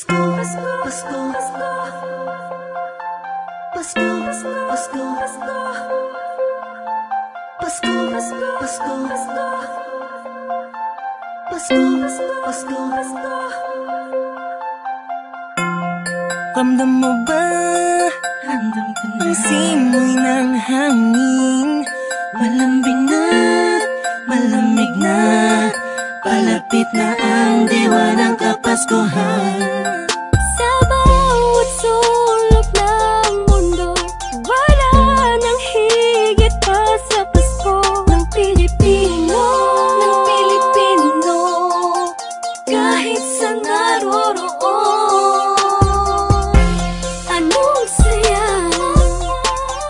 Pasko, Pasko, Pasko, Pasko, Pasko, Pasko, Pasko, Pasko, Pasko, Pasko, Pasko. Ramdam mo ba? Ramdam ko na ang simoy ng hangin. Malambing na, malamig na, palapit na ang diwa ng Kapaskuhan. Sa bawat sulok ng mundo, wala nang higit pa sa Pasko ng Pilipino, ng Pilipino, kahit sa naroroon. Anong saya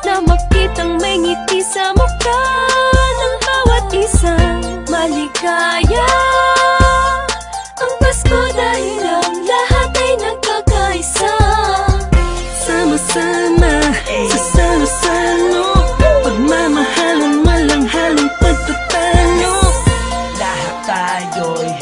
na makitang may ngiti sa mukha ng bawat isang maligaya. Ang Pasko dahil ang lahat ay nagkakaisa. Sama-sama sa salo-salo, pagmamahalan walang halong pagtatalo. Lahat tayo'y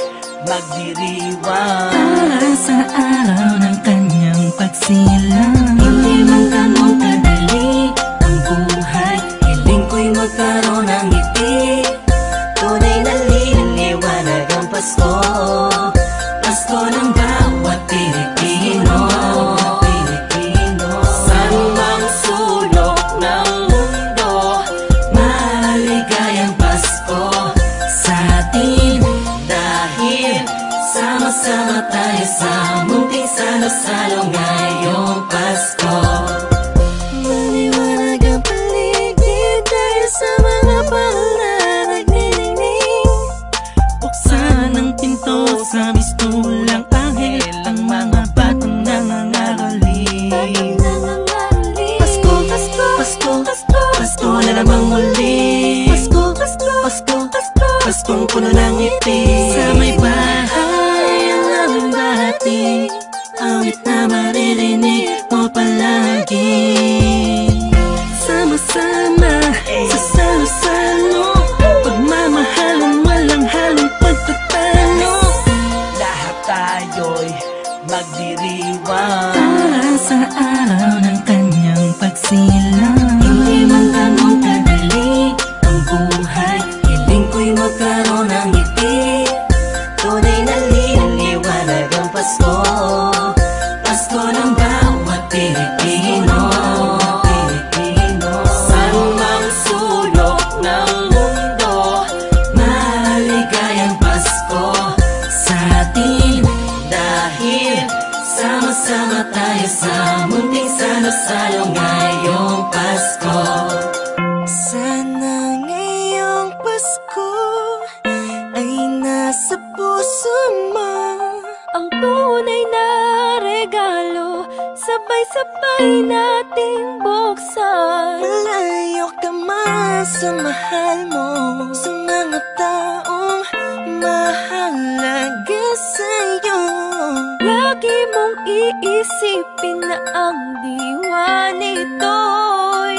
magdiriwang para sa araw ng kanyang pagsilang. Hindi man ganun kadali ang buhay, hiling ko'y magkaroon ng ngiti. Tunay na liliwanag ang Pasko, Pasko ng bawat Pilipino. Saan mang sulok ng mundo, maligayang Pasko sa atin. Dahil sama-sama tayo sa munting salo-salo ngayong Pasko. Maliwanag ang paligid dahil sa mga pangaragnining. Buksan ang pinto sa mistulang anghel, ang mga batang nangangaroling. Pasko, Pasko, Pasko, Pasko, Pasko na namang muli. Pasko, Pasko, Pasko, Pasko, Paskong puno ng ngiti. Sa may bahay ang aming bati, awit na maririnig mo palagi. Sama-sama sa salo-salo, pagmamahalan walang halong pagtatalo. Lahat tayo'y magdiriwang para sa araw ng kanyang pagsilang. Hindi man ganun kadali ang buhay, hiling ko'y magkaroon ng ngiti. Tunay na liliwanag ang Pasko, Pasko ng bawat Pilipino. Saan mang sulok ng mundo, maligayang Pasko sa atin. Dahil sama-sama tayo sa munting salo-salo ngayong Pasko. Sana ngayong Pasko ay nasa puso mo Ang tunay na regalo, sabay-sabay nating buksan. Malayo ka man sa mahal mo, sa mga taong mahalaga sa'yo. Lagi mong iisipin na ang diwa nito'y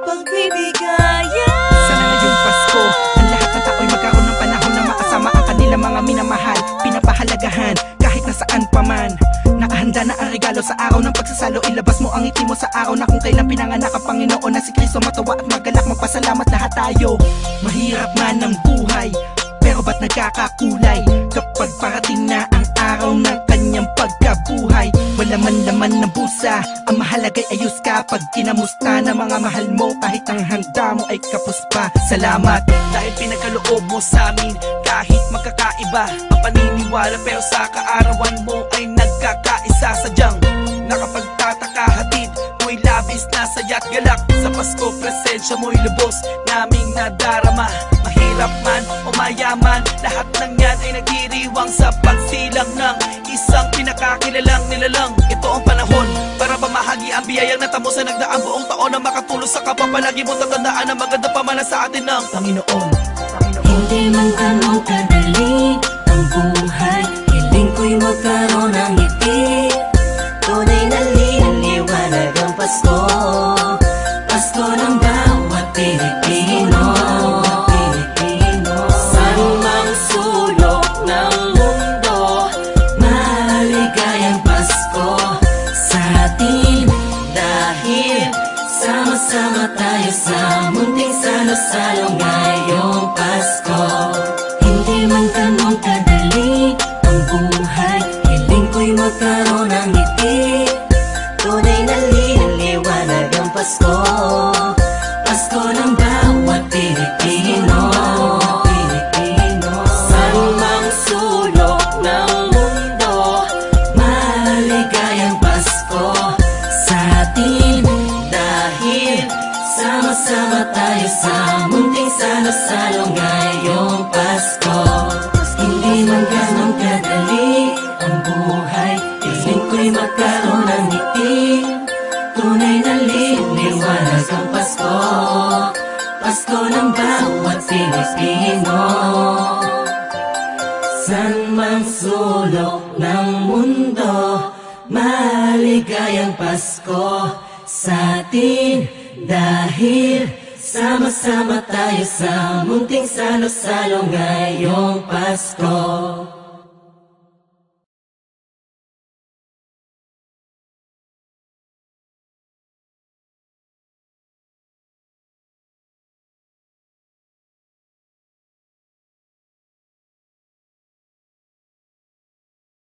pagbibigayan. Sana ngayong Pasko, ang lahat ng tao'y magkaroon ng panahon na makasama ang kanilang mga minamahal, pinapahalagahan kahit nasaan pa man. Nakahanda na ang regalo sa araw ng pagsasalo, ilabas mo ang ngiti mo sa araw na kung kailan pinanganak ang Panginoon na si Kristo. Matawa at magalak, magpasalamat lahat tayo. Mahirap man ang buhay, pero ba't nagkakakulay kapag parating na ang araw ng kanyang pagkabuhay? Wala man laman ng busa, ang mahalaga'y ayos ka pag kinamusta na mga mahal mo, kahit ang handa mo ay kapos pa. Salamat dahil pinagkaloob mo sa amin, kahit magkakaiba ang paniniwala, pero sa kaarawan mo ay nagkakaisa. Sadyang nakapagtataka, hatid mo'y labis na saya't galak. Sa Pasko presensya mo'y lubos naming nadarama. Mahirap man o mayaman, lahat ng yan ay nagdiriwang sa pagsilang ng isang pinakakilalang nilalang. Ito ang panahon para pamahagi ang biyayang natamo sa nagdaang buong taon, na makatulong sa kapwa. Palagi mo tatandaan ang maganda pamana sa atin ng Panginoon. Hindi man ganun kadali ang buhay, hiling ko'y magkaroon ng ngiti. Tunay na liliwanag ang Pasko, Pasko ng bawat Pilipino. Saan mang sulok ng mundo, maligayang Pasko. sa munting salo-salo ngayong Pasko. Hindi man ganun kadali ang buhay, hiling ko'y magkaroon ng ngiti. Tunay na liwanag ang Pasko, Pasko ng bawat Pilipino. San mang sulok ng mundo, maligayang Pasko sa atin. Dahil sama-sama tayo sa munting salo-salo ngayong Pasko. Hindi man ganun kadali ang buhay, hiling ko'y magkaroon ng ngiti. Tunay na liwanag ang Pasko, Pasko ng bawat Pilipino. San mang sulok ng mundo, maligayang Pasko sa atin. Dahil sama-sama tayo sa munting salo-salo ngayong Pasko.